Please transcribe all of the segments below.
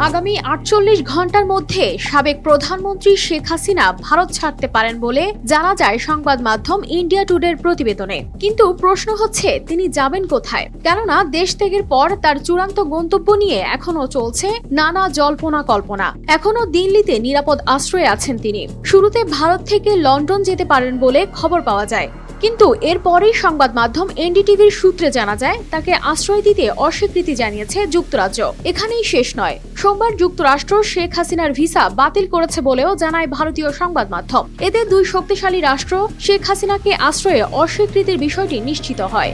আগামী ৪৮ ঘন্টার মধ্যে সাবেক প্রধানমন্ত্রী শেখ হাসিনা ভারত ছাড়তে পারেন বলে জানা যায় সংবাদ মাধ্যম ইন্ডিয়া টুডের প্রতিবেদনে। কিন্তু প্রশ্ন হচ্ছে, তিনি যাবেন কোথায়? কেননা দেশ ত্যাগের পর তার চূড়ান্ত গন্তব্য নিয়ে এখনো চলছে নানা জল্পনা কল্পনা। এখনো দিল্লিতে নিরাপদ আশ্রয়ে আছেন তিনি। শুরুতে ভারত থেকে লন্ডন যেতে পারেন বলে খবর পাওয়া যায়, কিন্তু এরপরেই সংবাদ মাধ্যম এনডিটিভির সূত্রে জানা যায় তাকে আশ্রয় দিতে অস্বীকৃতি জানিয়েছে যুক্তরাজ্য। এখানেই শেষ নয়, সোমবার যুক্তরাষ্ট্র শেখ হাসিনার ভিসা বাতিল করেছে বলেও জানায় ভারতীয় সংবাদ মাধ্যম। এতে দুই শক্তিশালী রাষ্ট্র শেখ হাসিনাকে আশ্রয়ে অস্বীকৃতির বিষয়টি নিশ্চিত হয়।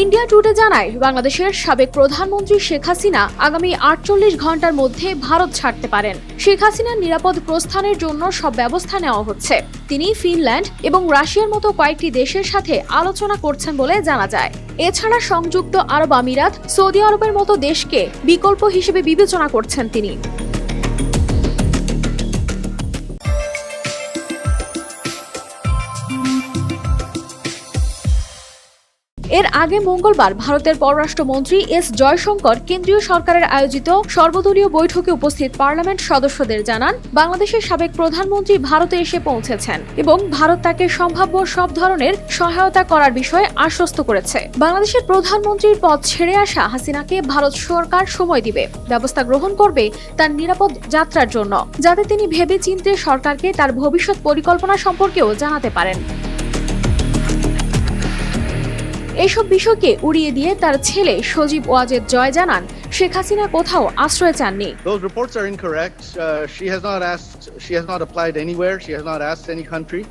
ইন্ডিয়া টুডে জানায়, বাংলাদেশের সাবেক প্রধানমন্ত্রী শেখ হাসিনা আগামী ৪৮ ঘন্টার মধ্যে ভারত ছাড়তে পারেন। শেখ হাসিনার নিরাপদ প্রস্থানের জন্য সব ব্যবস্থা নেওয়া হচ্ছে। তিনি ফিনল্যান্ড এবং রাশিয়ার মতো কয়েকটি দেশের সাথে আলোচনা করছেন বলে জানা যায়। এছাড়া সংযুক্ত আরব আমিরাত, সৌদি আরবের মতো দেশকে বিকল্প হিসেবে বিবেচনা করছেন তিনি। এর আগে মঙ্গলবার ভারতের পররাষ্ট্রমন্ত্রী এস জয়শঙ্কর কেন্দ্রীয় সরকারের আয়োজিত সর্বদলীয় বৈঠকে উপস্থিত পার্লামেন্ট সদস্যদের জানান, বাংলাদেশের সাবেক প্রধানমন্ত্রী ভারতে এসে পৌঁছেছেন এবং ভারত তাকে সম্ভাব্য সব ধরনের সহায়তা করার বিষয়ে আশ্বস্ত করেছে। বাংলাদেশের প্রধানমন্ত্রীর পদ ছেড়ে আসা হাসিনাকে ভারত সরকার সময় দিবে, ব্যবস্থা গ্রহণ করবে তার নিরাপদ যাত্রার জন্য, যাতে তিনি ভেবেচিন্তে সরকারকে তার ভবিষ্যৎ পরিকল্পনা সম্পর্কেও জানাতে পারেন। এসব বিষয়কে উড়িয়ে দিয়ে তার ছেলে সজীব ওয়াজেদ জয় জানান, শেখ হাসিনা কোথাও আশ্রয় চাননি। Those reports are incorrect. She has not applied anywhere. She has not asked any country.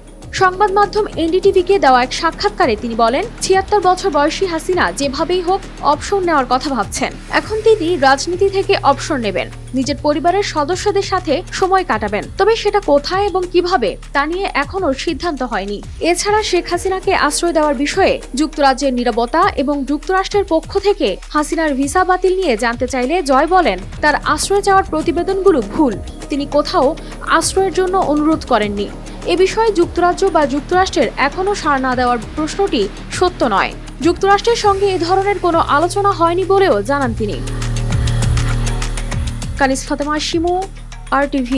সংবাদ মাধ্যম এনডিটিভিকে দেওয়া এক সাক্ষাৎকারে তিনি বলেন, ৭৬ বছর বয়সী হাসিনা যেভাবেই হোক অবসর নেওয়ার কথা ভাবছেন। এখন তিনি রাজনীতি থেকে অবসর নেবেন, নিজের পরিবারের সদস্যদের সাথে সময় কাটাবেন। তবে সেটা কোথায় এবং কিভাবে তা নিয়ে এখনো সিদ্ধান্ত হয়নি। এছাড়া শেখ হাসিনাকে আশ্রয় দেওয়ার বিষয়ে যুক্তরাজ্যের নীরবতা এবং যুক্তরাষ্ট্রের পক্ষ থেকে হাসিনার ভিসা বাতিল নিয়ে জানতে চাইলে জয় বলেন, তার আশ্রয় চাওয়ার প্রতিবেদনগুলো ভুল। তিনি কোথাও আশ্রয়ের জন্য অনুরোধ করেননি। এ বিষয়ে যুক্তরাজ্য বা যুক্তরাষ্ট্রের এখনো সাড়া না দেওয়ার প্রশ্নটি সত্য নয়। যুক্তরাষ্ট্রের সঙ্গে এ ধরনের কোনো আলোচনা হয়নি বলেও জানান তিনি। কানিজ ফাতেমা শিমু, RTV।